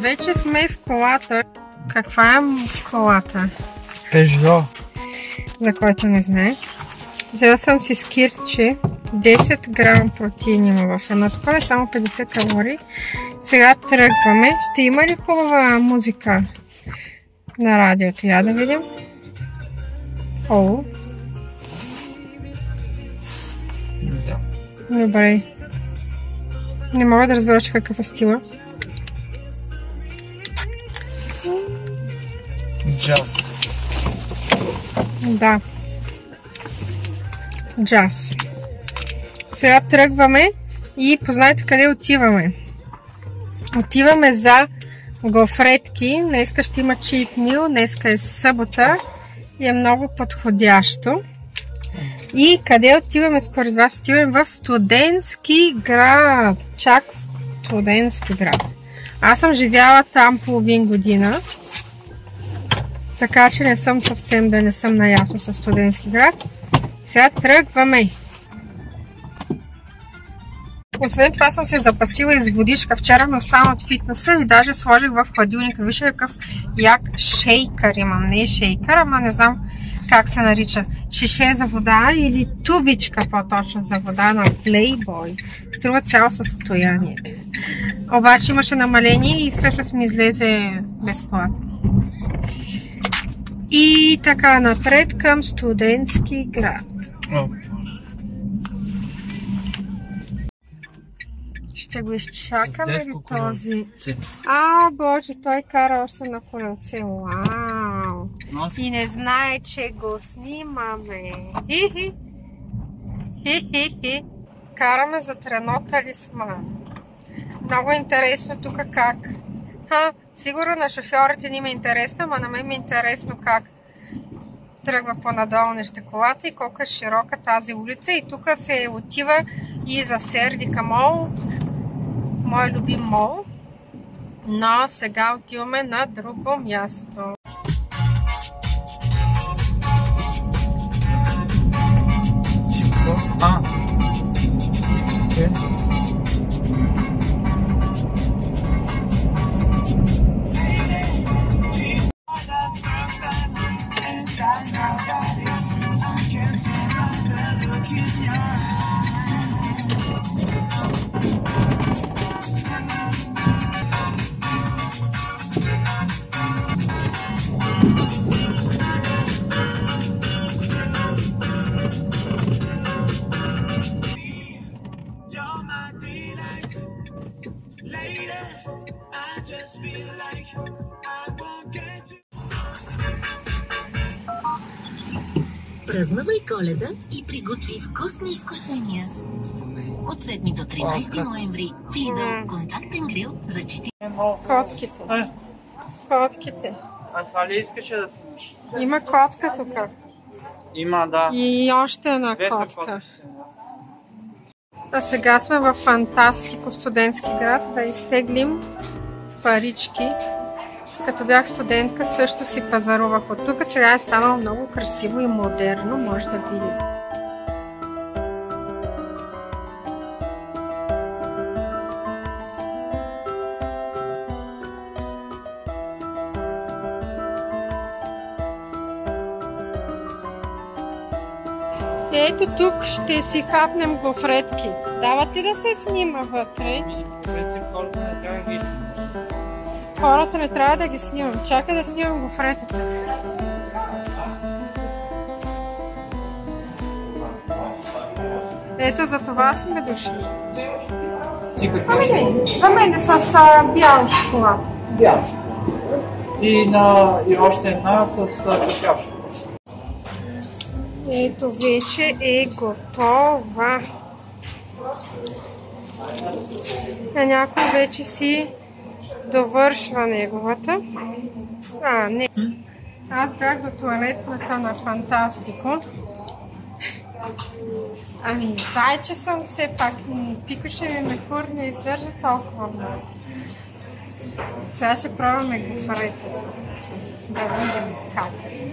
Вече сме в колата. Каква е колата? Пежо. За който не знае. Взела съм си скирче. 10 грама протеин има в едно такова, само 50 калории. Сега тръгваме. Ще има ли хубава музика на радиото? Я да видим. О. Да. Добре. Не мога да разбера, че какъв е стила. Джаз. Да. Джаз. Сега тръгваме и познайте къде отиваме. Отиваме за гофретки. Днеска ще има чийт мил. Днеска е събота и е много подходящо. И къде отиваме според вас? Отиваме в Студентски град. Чак Студентски град. Аз съм живяла там половин година. Така че не съм съвсем да не съм наясно с Студентски град. Сега тръгваме. Освен това съм се запасила из водичка. Вчера ми остана от фитнеса и даже сложих в хладилника. Вижте какъв як шейкър имам. Не е шейкър, ама не знам как се нарича. Шише за вода или тубичка по-точно за вода на Playboy. Струва цяло състояние. Обаче имаше намаление и всъщност ми излезе безплатно. И така напред към Студентски град. Ще го изчакаме ли този? Боже, той кара още на колелце. Вау! И не знае, че го снимаме. Хи-хи! Хи-хи-хи! Караме за трено талисман. Много интересно тук как. Сигурно на шофьорите не им е интересно, ама на мен ми е интересно как тръгва по-надолу нещо колата и колко е широка тази улица. И тук се отива и за Сердика мол, мой любим мол. Но сега отиваме на друго място. Празнувай Коледа и приготви вкусни изкушения. От 7 до 13 ноември в Lidl контактен грил за 4. Котките. Котките. Това ли искаше да снимаш? Има котка тук. Има, да. И още една котка. А сега сме в Фантастико, Студентски град, да изтеглим парички. Като бях студентка, също си пазарувах от тук. Сега е станало много красиво и модерно, може да видите. Ето тук ще си хапнем гофретки. Дават ли да се снима вътре? Хората не трябва да ги снимам. Чакай да снимам гофретата. Ето за това сме дошли. За мен е с бял шоколад. Бял шоколад. И още една с кафяв шоколад. Ето вече е готова. А някой вече си довършва неговата. Не. Аз бях до туалетната на Фантастико. Зайче съм все пак. Пикаше ми мехур, не издържа толкова много. Сега ще пробваме гофретата. Да видим как е.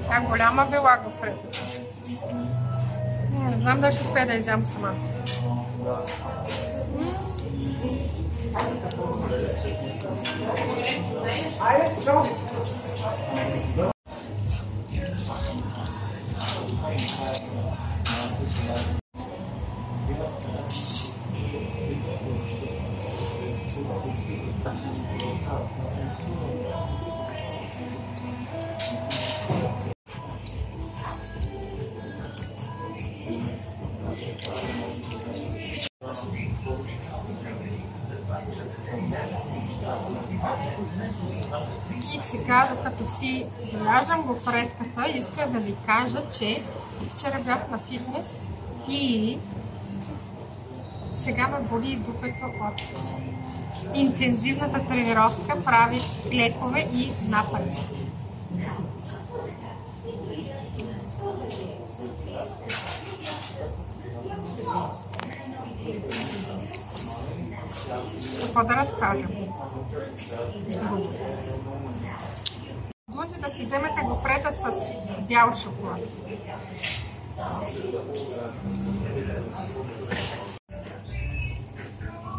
Тя голяма била гофрета. Не знам дали ще успея да изям сама. И сега, докато си дояждам гофретката, исках да ви кажа, че вчера бях на фитнес и сега ме боли дупето от интензивната тренировка, прави лекове и напади. Какво да разкажа? Будете да си вземете гофрета с бял шоколад.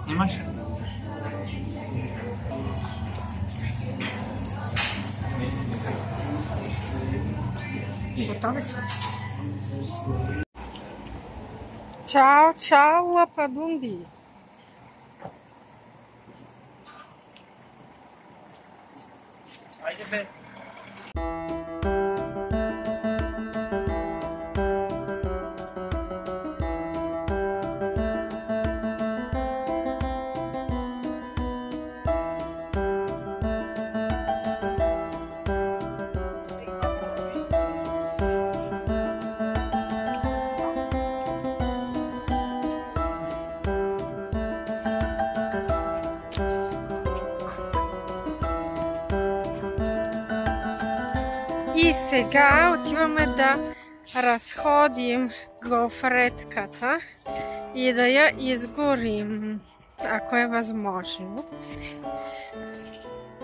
Снимаш? Готови са. Чао, чао, лападунди! Айде бе! И сега отиваме да разходим гофретката и да я изгорим, ако е възможно.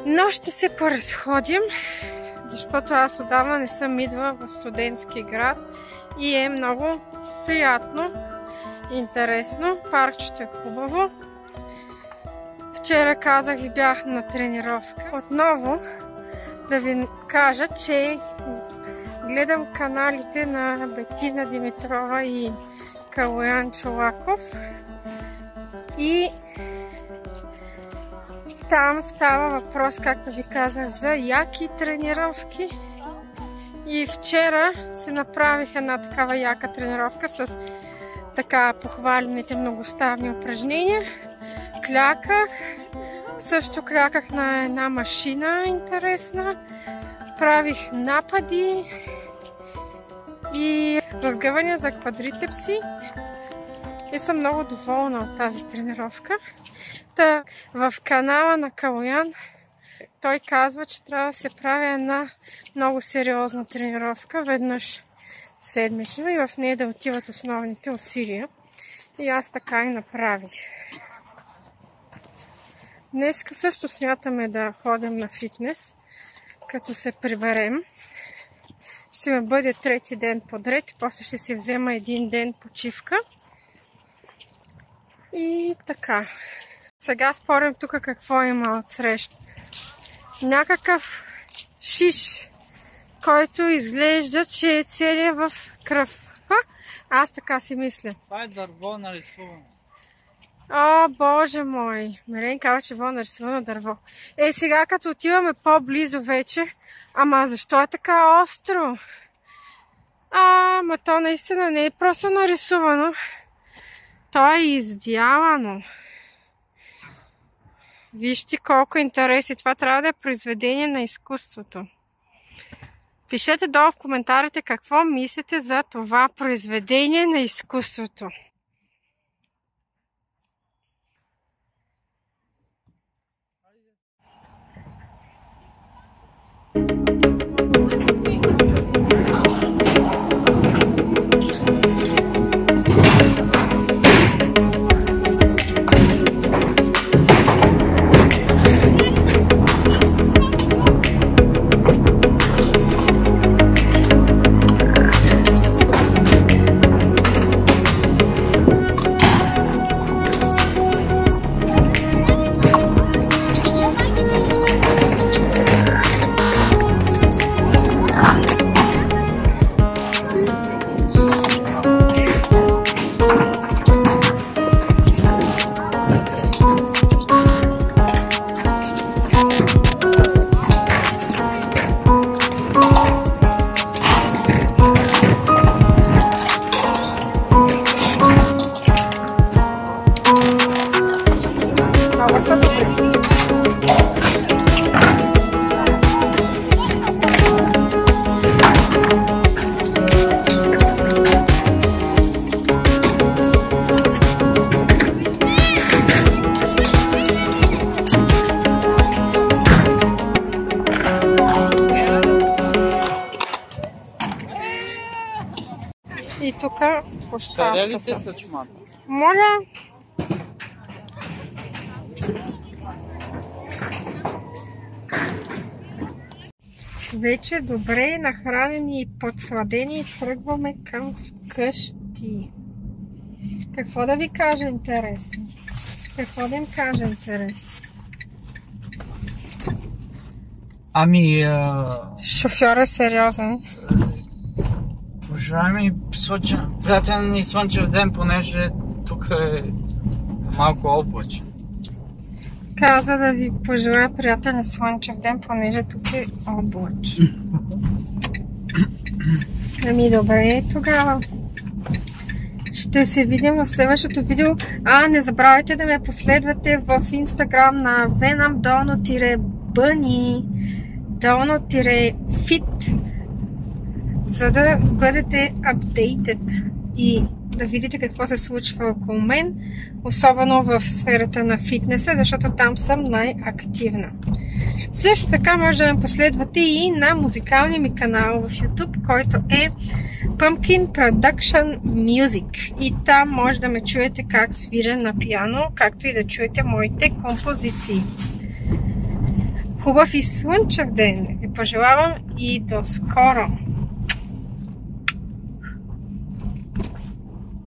Но ще се поразходим, защото аз отдавна не съм идвала в студентски град и е много приятно, интересно. Паркчето е хубаво. Вчера казах ви бях на тренировка. Отново да ви кажа, че гледам каналите на Бетина Димитрова и Калоян Чолаков и там става въпрос, както ви казах, за яки тренировки. И вчера се направих една такава яка тренировка с така похвалените многоставни упражнения. Кляках. Също кляках на една машина интересна. Правих напади и разгъвания за квадрицепси. И съм много доволна от тази тренировка. Та в канала на Калоян той казва, че трябва да се прави една много сериозна тренировка веднъж седмично и в нея да отиват основните усилия. И аз така и направих. Днес също смятаме да ходим на фитнес, като се приберем. Ще ме бъде трети ден подред, после ще си взема един ден почивка. И така. Сега спорим тук какво има от среща. Някакъв шиш, който изглежда, че е целият в кръв. Аз така си мисля. Това е дърво нарисувано. О, боже мой! Милен казва, че е било нарисувано дърво. Е, сега като отиваме по-близо вече, ама защо е така остро? Ама то наистина не е просто нарисувано. То е издялано. Вижте колко интереси. Това трябва да е произведение на изкуството. Пишете долу в коментарите какво мислите за това произведение на изкуството. И тук площадката. Моля. Вече добре нахранени и подсладени тръгваме към вкъщи. Какво да ви кажа интересно? Какво да им кажа интересно? Ами... Шофьор е сериозен. Пожелай ми приятен и слънчев ден, понеже тук е малко облачен. Каза да ви пожелая приятен и слънчев ден, понеже тук е облачен. Ами добре, тогава. Ще се видим в следващото видео. Не забравяйте да ме последвате в Instagram на venam_bunny _fit, за да бъдете updated и да видите какво се случва около мен, особено в сферата на фитнеса, защото там съм най-активна. Също така може да ме последвате и на музикалния ми канал в YouTube, който е Pumpkin Production Music. И там може да ме чуете как свиря на пиано, както и да чуете моите композиции. Хубав и слънчев ден ви пожелавам и до скоро!